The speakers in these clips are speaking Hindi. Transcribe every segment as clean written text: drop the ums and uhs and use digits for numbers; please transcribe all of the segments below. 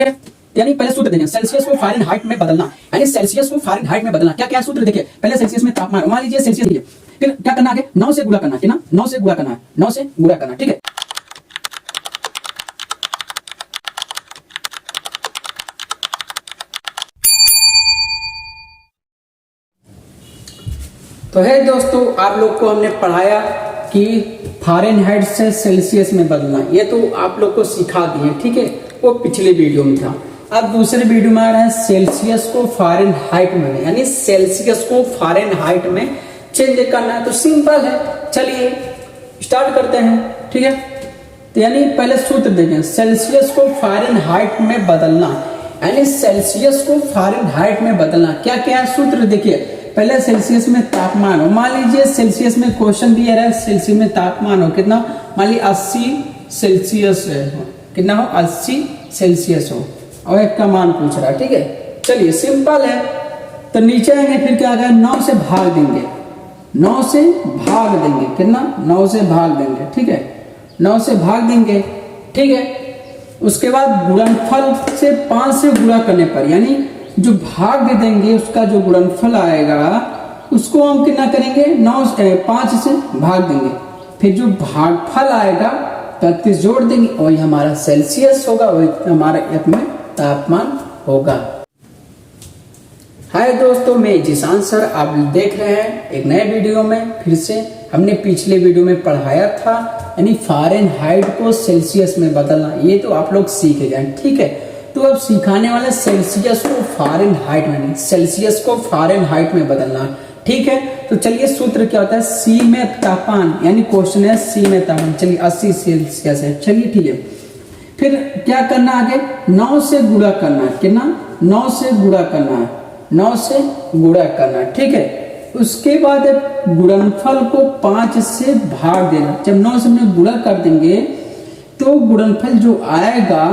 यानी पहले सूत्र देखें, सेल्सियस को फ़ारेनहाइट में बदलना, यानी सेल्सियस को फ़ारेनहाइट में बदलना। क्या क्या सूत्र देखिए, पहले सेल्सियस में तापमान, मान लीजिए सेल्सियस लीजिए, फिर क्या करना आगे 9 से गुणा करना है ना, 9 से गुणा करना है, 9 से गुणा करना, ठीक है। तो है दोस्तों, आप लोग को हमने पढ़ाया कि फ़ारेनहाइट से सेल्सियस में बदलना, ये तो आप लोग को सिखा दिए, ठीक है, वो पिछले वीडियो में था। अब दूसरे वीडियो में आ रहे हैं सेल्सियस को फ़ारेनहाइट में, यानी सेल्सियस को फ़ारेनहाइट में चेंज करना है। तो सिंपल है, चलिए स्टार्ट करते हैं, ठीक है। तो यानी पहले सूत्र देखें, सेल्सियस को फ़ारेनहाइट में बदलना, यानी सेल्सियस को फ़ारेनहाइट में बदलना। क्या क्या सूत्र देखिए, पहले सेल्सियस में तापमान हो, मान लीजिए सेल्सियस में क्वेश्चन दिया है, सेल्सियस में तापमान हो कितना, मान लीजिए 80 सेल्सियस है, कितना हो 80 सेल्सियस हो, और एक का मान पूछ रहा है, ठीक है। चलिए सिंपल है, तो नीचे आएंगे, फिर क्या करें, 9 से भाग देंगे, 9 से भाग देंगे, कितना 9 से भाग देंगे, ठीक है, 9 से भाग देंगे, ठीक है। उसके बाद गुणनफल से 5 से गुणा करने पर, यानी जो भाग दे देंगे उसका जो गुणनफल आएगा उसको हम कितना करेंगे, 5 से भाग देंगे, फिर जो भागफल आएगा 35 जोड़ देंगे, और हमारा सेल्सियस होगा, वही हमारा एक में तापमान होगा। हाय दोस्तों, मैं जिशान सर, आप देख रहे हैं एक नए वीडियो में। फिर से हमने पिछले वीडियो में पढ़ाया था, यानी फ़ारेनहाइट को सेल्सियस में बदलना, ये तो आप लोग सीख गए, ठीक है। तो अब सिखाने वाले सेल्सियस को फ़ारेनहाइट में, सेल्सियस को फ़ारेनहाइट में बदलना, ठीक है। तो चलिए सूत्र क्या होता है, सी में तापमान, यानी क्वेश्चन है सी में तापमान, चलिए 80 सेल्सियस है, चलिए ठीक है। फिर क्या करना आगे, 9 से गुणा करना है, कितना 9 से गुणा करना है, 9 से गुणा करना, ठीक है। उसके बाद गुणनफल को 5 से भाग देना, जब 9 से हमने गुणा कर देंगे तो गुणनफल जो आएगा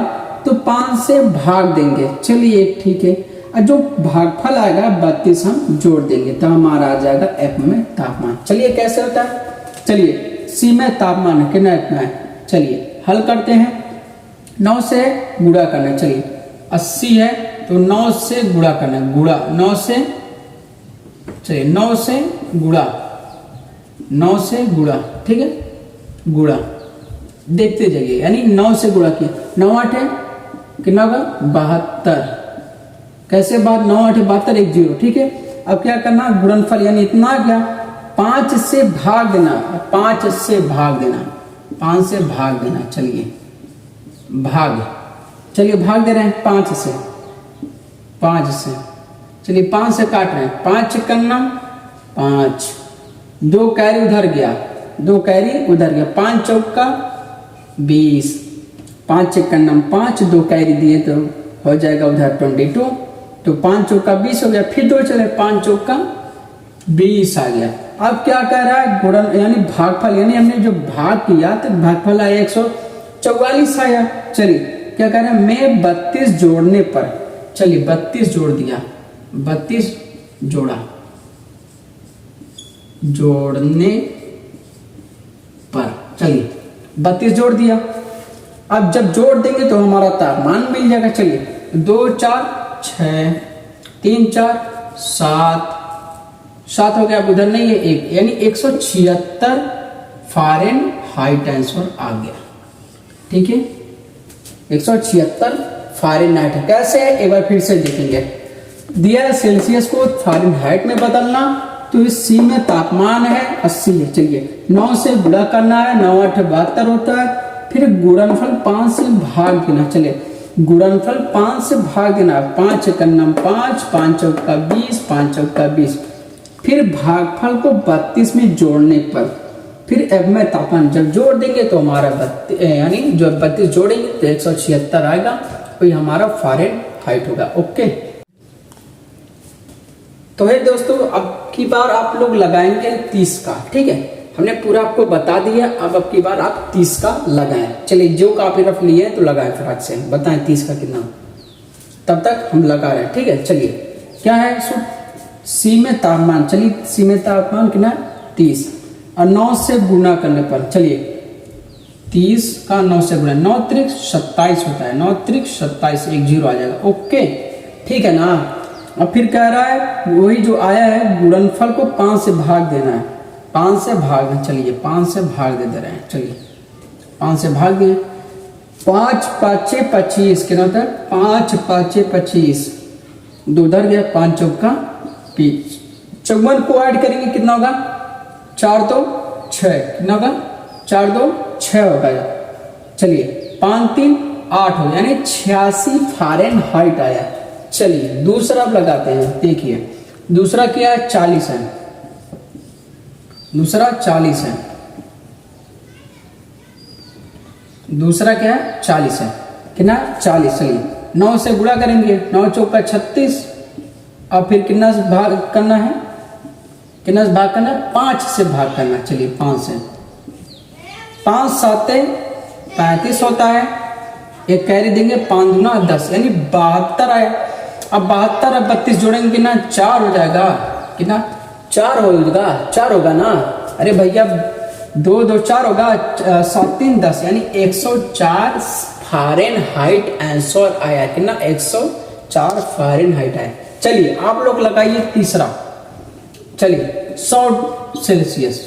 तो 5 से भाग देंगे, चलिए ठीक है। और जो भागफल आएगा 32 हम जोड़ देंगे, तो हमारा आ जाएगा एफ में तापमान। चलिए कैसे होता है, चलिए सी में तापमान कितना इतना है, चलिए हल करते हैं। 9 से गुणा करना, चलिए 80 है तो 9 से गुणा करना, गुणा 9 से, चलिए 9 से गुणा, 9 से गुणा, ठीक है, गुणा देखते जाइए, यानी 9 से गुणा किया, 9 8 है कितना होगा 72, कैसे बात 9 8 72 1 0, ठीक है। अब क्या करना, गुणनफल यानी इतना क्या, 5 से भाग देना, 5 से भाग देना, 5 से भाग देना, चलिए भाग, चलिए भाग दे रहे हैं 5 से, 5 से, चलिए 5 से काट रहे हैं, 5 करना 5, 2 कैरी उधर गया, 2 कैरी उधर गया, 5 चौका 20, 5 करना 5, 2 कैरी दिए तो हो जाएगा उधर 22, तो 5 चौका 20 हो गया, फिर 2 चले, 5 चौका 20 आ गया। अब क्या कह रहा है, गुणन यानी भागफल, यानी हमने जो भाग किया तो भागफल आया 144 आया। चलिए क्या कह रहे हैं, मैं 32 जोड़ने पर, चलिए 32 जोड़ दिया, 32 जोड़ा, जोड़ने पर, चलिए 32 जोड़ दिया। अब जब जोड़ देंगे तो हमारा तापमान मिल जाएगा, चलिए 2 4 6, 3 4 7, 7 हो गया, अब उधर नहीं है 1, यानी 176 फ़ारेनहाइट आंसर आ गया, ठीक है। 176 फ़ारेनहाइट है, कैसे है एक बार फिर से देखेंगे। दिया है सेल्सियस को फ़ारेनहाइट में बदलना, तो इस सी में तापमान है 80 है, चलिए 9 से गुणा करना है, 9 8 72 होता है, फिर गुणनफल 5 से भाग देना, चलिए गुणनफल 5 से भाग देना, 5 करना 5, 5 चौका 20, 5 चौका 20, फिर भागफल को 32 में जोड़ने पर, फिर एफ में तापमान जब जोड़ देंगे तो हमारा यानी जो 32 जोड़ेंगे तो 176 आएगा, वही हमारा फ़ारेनहाइट होगा, ओके। तो है दोस्तों, अब की बार आप लोग लगाएंगे 30 का, ठीक है, हमने पूरा आपको बता दिया, अब की बार आप 30 का लगाएं। चलिए जो काफी रफ लिए तो लगाएं, फटाक से बताएं 30 का कितना, तब तक हम लगा रहे हैं, ठीक है। चलिए क्या है, सी में तापमान, चलिए सी में तापमान कितना 30, और 9 से गुणा करने पर, चलिए 30 का 9 से गुणा, 9 त्रिक 27 होता है, 9 त्रिक 27, एक जीरो आ जाएगा। ओके ठीक है ना। अब फिर कह रहा है वही जो आया है गुणनफल को 5 से भाग देना है, 5 से भाग दें। चलिए 5 से भाग दे रहे हैं, चलिए 5 से भाग दें। 5 पाँचे 25 के नंतर 5 पाँचे 25, 2 उधर गया, 5 चौका 20, 54 को ऐड करेंगे कितना होगा, 4 2 6, कितना होगा 4 2 6 होगा। चलिए 5 3 8 हो, यानी 86 फ़ारेनहाइट आया। चलिए दूसरा अब लगाते हैं, देखिए दूसरा क्या है, 40 है, दूसरा 40 है, दूसरा क्या है 40 है, कितना 40। चलिए 9 से गुणा करेंगे, 9 चौका 36, और फिर कितना से भाग करना है, कितना से भाग करना है, 5 से भाग करना है। चलिए 5 से, 5 7 35 होता है, एक कैरी देंगे, 5 दूना 10, यानी 72 आए। अब 72 और 32 जोड़ेंगे कितना, 4 हो जाएगा, कितना 4 होगा, 4 होगा ना। अरे भैया 2 2 4 होगा, 7 3 10, यानी 104 फ़ारेनहाइट आंसर आया, कितना 104 फ़ारेनहाइट आया। चलिए आप लोग लगाइए तीसरा, चलिए 100 सेल्सियस,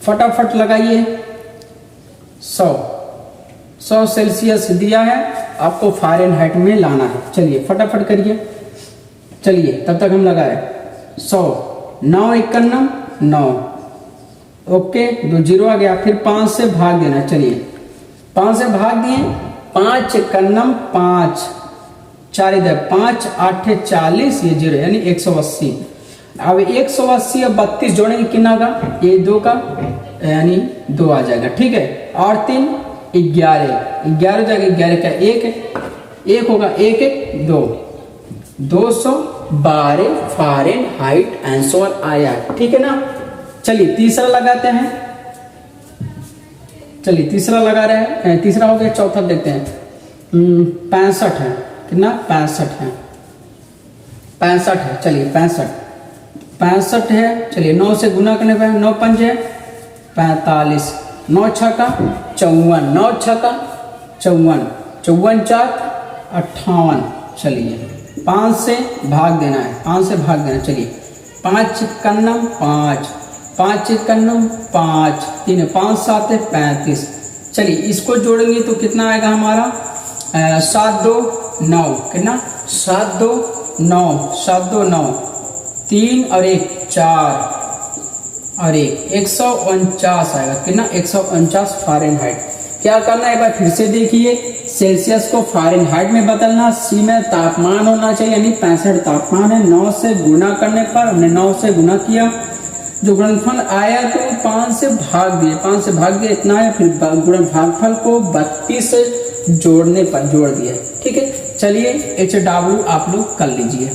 फटाफट लगाइए। 100 सेल्सियस दिया है, आपको फ़ारेनहाइट में लाना है। चलिए फटाफट करिए, चलिए तब तक हम लगाए 100, 9 51 9, ओके 2 जीरो आ गया। फिर 5 से भाग देना, चलिए 5 से भाग दिए, 5 51 5, 4 इधर, 5 8 40, ये जीरो, यानी 180। अब 180 और 32 जोड़ेंगे कितना होगा, ये 2 का यानी 2 आ जाएगा, ठीक है। और 3 11, 11 जाएगा, 11 का 1 होगा, 1 1 2, 212 फ़ारेनहाइट आंसर आया, ठीक है ना। चलिए तीसरा लगाते हैं, चलिए तीसरा लगा रहे हैं, तीसरा हो गया। चौथा देखते हैं, 65 है, कितना 65 है, 65 है। चलिए 65 है। चलिए 9 से गुना करने पर 9 5 है 45, 9 6 का 54, 9 6 का 54, 54 4 58। चलिए 5 से भाग देना है, 5 से भाग देना। चलिए 5 51 5, 5 51 5, 3 5 7 35। चलिए इसको जोड़ेंगे तो कितना आएगा हमारा, 7 2 9, कितना 7 2 9, 7 2 9, 3 और 1 4 और 1 149 आएगा, कितना 149 फ़ारेनहाइट। क्या करना है, एक बार फिर से देखिए, सेल्सियस को फ़ारेनहाइट में बदलना। सी में तापमान होना चाहिए, यानी 65 तापमान है। 9 से गुणा करने पर हमने 9 से गुणा किया, जो गुणनफल आया तो 5 से भाग दिए, 5 से भाग दिए इतना है। फिर भागफल को 32 से जोड़ने पर जोड़ दिया, ठीक है। चलिए HW आप लोग कर लीजिए,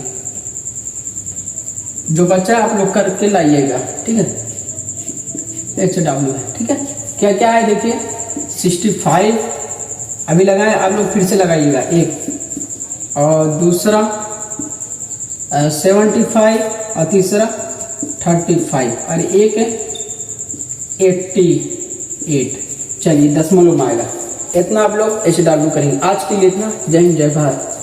जो बच्चा आप लोग करके लाइएगा, ठीक है। HW है, ठीक है। क्या क्या है देखिए, 65 अभी लगाए, आप लोग फिर से लगाइएगा एक, और दूसरा 75, और तीसरा 35, और एक 88। चलिए 10 में आएगा। इतना आप लोग HW करेंगे। आज के लिए इतना। जय हिंद जय भारत।